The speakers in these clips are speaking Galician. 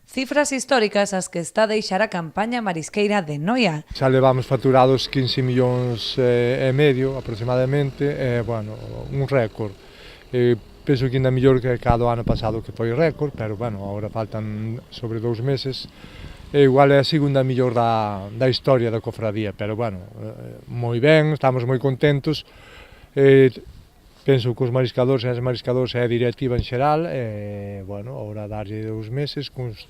Cifras históricas as que está a deixar a campaña marisqueira de Noia. Xa levamos facturados 15 millóns e medio aproximadamente, bueno, un récord. Penso que ainda mellor que cada ano pasado que foi récord, pero bueno, agora faltan sobre 2 meses. Igual é a segunda mellor da historia da cofradía, pero bueno, moi ben, estamos moi contentos. Penso que os mariscadores e as mariscadoras é a directiva en xeral, bueno, agora darlle 2 meses cuns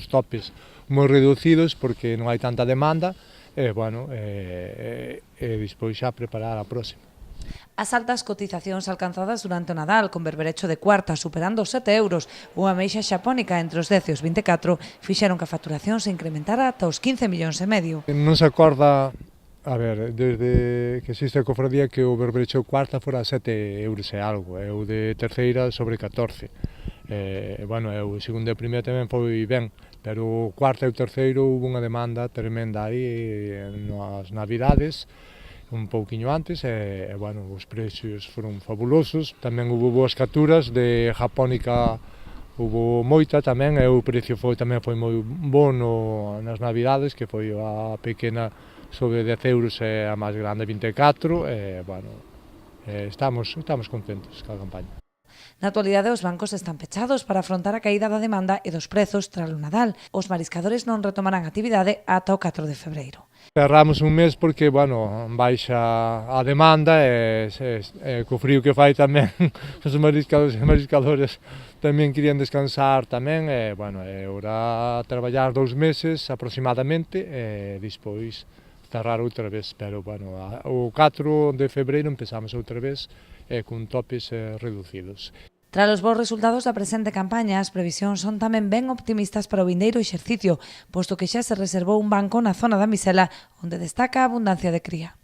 topes moi reducidos porque non hai tanta demanda, bueno, despois xa preparar a próxima. As altas cotizacións alcanzadas durante o Nadal con berberecho de cuarta superando os 7 euros ou a ameixa xapónica entre os 10 e os 24 fixeron que a facturación se incrementara ata os 15 millóns e medio. Non se acorda, a ver, desde que existe a cofradía que o berberecho de cuarta fora 7 euros e algo, e o de terceira sobre 14. Bueno, o segundo e o primeiro tamén foi ben, pero o cuarto e o terceiro hubo unha demanda tremenda aí nas navidades, un pouquiño antes, e bueno, os precios foron fabulosos, tamén hubo boas capturas de japónica, hubo moita tamén, e o precio tamén foi moi bo nas navidades, que foi a pequena sobre 10 euros e a máis grande 24, e bueno, estamos contentos ca campaña. Na actualidade os bancos están pechados para afrontar a caída da demanda e dos prezos tras o Nadal. Os mariscadores non retomarán actividade ata o 4 de febreiro. Cerramos un mes porque, bueno, baixa a demanda e co frío que fai tamén os mariscadores e mariscadoras tamén querían descansar tamén, e, bueno, ora traballar 2 meses aproximadamente e despois cerrar outra vez, pero, bueno, o 4 de febreiro empezamos outra vez con topes reducidos. Tras os bons resultados da presente campaña, as previsións son tamén ben optimistas para o vindeiro exercicio, posto que xa se reservou un banco na zona da Misela, onde destaca a abundancia de cría.